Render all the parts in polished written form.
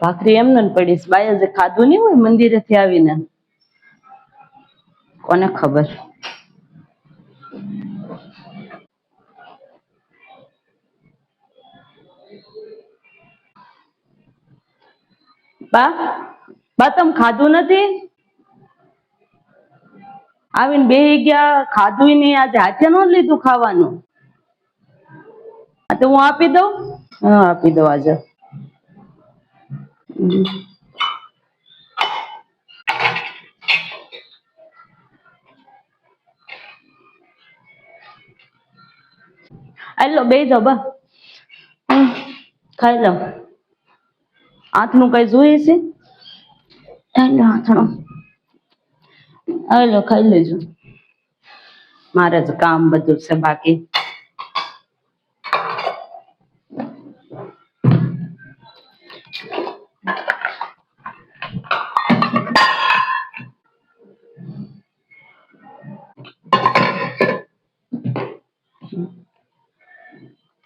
ભાખરી એમને પડીશ બાય જે ખાધું નહીં હોય મંદિરેથી આવીને કોને ખબર બા બા તમે ખાધું નથી આવીને બેહી ગયા ખાધું નહીં આજે હાથે ન લીધું ખાવાનું તો હું આપી દઉં હા આપી દઉં આજે આલો બે જાઓ બા ખાઈ લો હાથનું કઈ જોઈએ છે હાથનું હાલો ખાઈ લેજો મારે જ કામ બધું છે બાકી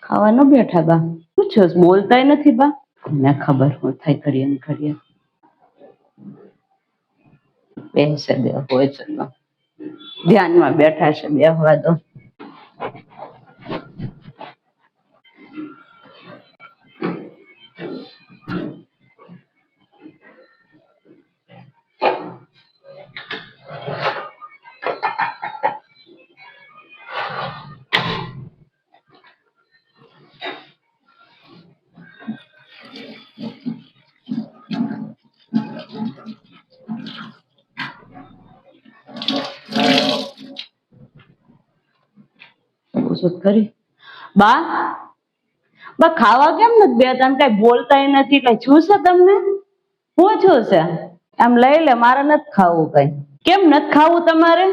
ખાવા ન બેઠા બા પૂછો બોલતાય નથી બા મને ખબર હું થાય કરીએ ને કરીએ બેસે બે હોય છે ધ્યાનમાં બેઠા છે બે હવા દો કરી બા બા ખાવા કેમ નથી બે તમે કઈ બોલતા નથી કઈ છું છે તમને હું છું છે એમ લઈ લે મારે નથી ખાવું કઈ કેમ નથી ખાવું તમારે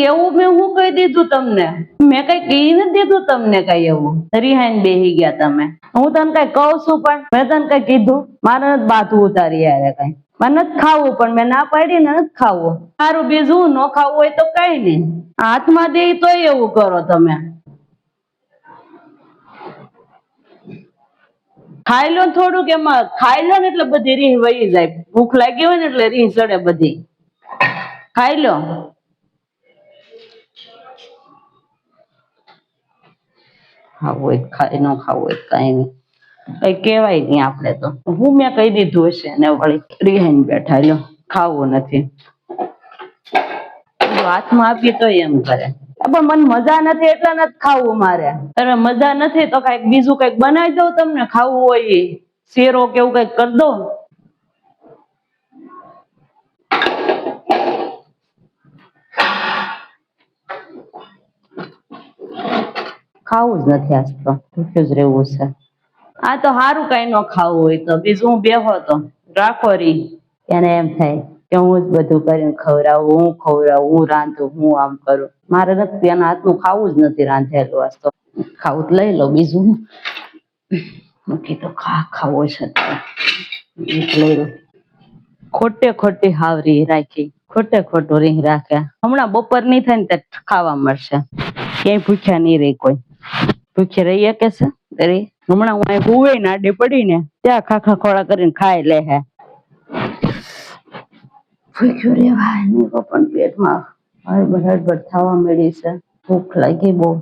એવું મેં હું કહી દીધું તમને મેં કઈ કહી નથી દીધું તમને કઈ એવું રિહાઈને બેહી ગયા તમે હું તને કઈ કહું છું પણ મેં તને કઈ કીધું મારે નથી બાથું ઉતારી યારે કઈ મને નથી ખાવું પણ મેં ના પાડી ને નથી ખાવું સારું બીજું ન ખાવું હોય તો કઈ નઈ હાથમાં દે તો એવું કરો તમે ખાઈ લો થોડુંક એમાં ખાઈ લો ને એટલે બધી રીહ વહી જાય ભૂખ લાગી હોય ને એટલે રીહ ચડે બધી ખાઈ લો ખાવું હોય ખાઈ ન ખાવું હોય કઈ નઈ કઈ કેવાય નઈ આપડે તો હું મેં કહી દીધું હશે ને વળી રિહાઈને બેઠા લ્યો ખાવું નથી હાથમાં આપી તો એમ કરે પણ મને મજા નથી એટલે નથી ખાવું મારે અરે મજા નથી તો કઈક બીજું કઈક બનાવી દઉં તમને ખાવું હોય શેરો કેવું કઈક કરી દો ખાવું જ નથી આજ તો ભૂખ્યું જ રહેવું છે આ તો સારું કઈ ન ખાવું હોય તો બીજું હું બેહો તો રાખો રી એને એમ થાય કે હું જ બધું કરીને ખવડાવું હું રાંધું હું આમ કરું મારે નથી એના હાથનું ખાવું જ નથી રાંધેલું આજ તો ખાવું તો લઈ લો બીજું નથી તો ખાવો છે ખોટે ખોટી હાવરી રાખી ખોટે ખોટું રીહ રાખે હમણાં બપોર નહીં થાય ને ત્યાં ખાવા મળશે ક્યાંય ભૂખ્યા નહીં રહી કોઈ ભૂખી રહી કે છે હમણાં હું હુવે ને આડી પડી ને ત્યાં ખાખા ખોળા કરીને ખાઈ લે હે ભૂખ્યું રેવાય નહીં પણ પેટમાં હડબડ થવા મળી છે ભૂખ લાગી બહુ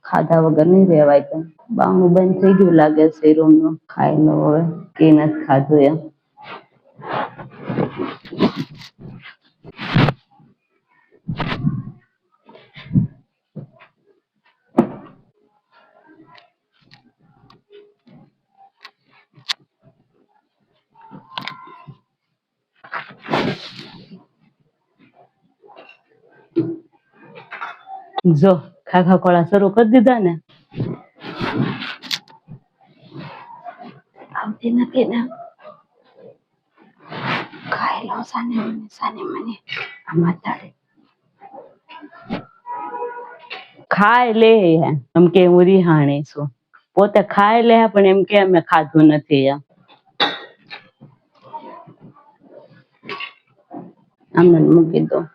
ખાધા વગર નહીં રેવાય કઈ બાણું બંધ થઈ ગયું લાગે છે રૂમ નું ખાઈ લો હવે કે નથી ખાધું એમ જો ખાખા ખોળા શરૂ કરી દીધા ને આવતી નથી ને ખાઈ લો સાને મને માતાડે ખાઈ લે એમ કે હું રિહાણી છું પોતે ખાઈ લે પણ એમ કે અમે ખાધું નથી એમ અમને મૂકી દો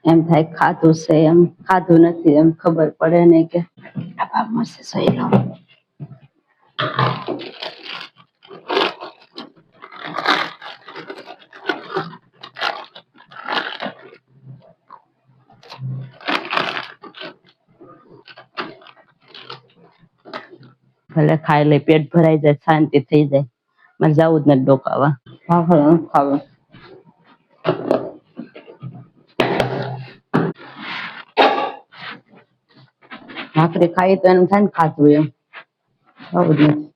એમ થાય ખાધું છે એમ ખાધું નથી એમ ખબર પડે નહીં કે આ બાપ મસે સહી લો ભલે ખાઈ લે, પેટ ભરાઈ જાય, શાંતિ થઈ જાય. મારે જવું જ નથી ડોકાવા. ભાખર નથી ખાવું. ભાખરી ખાઈ તો એમ થાય ને ખાધું એમ. ખાવું જ નથી.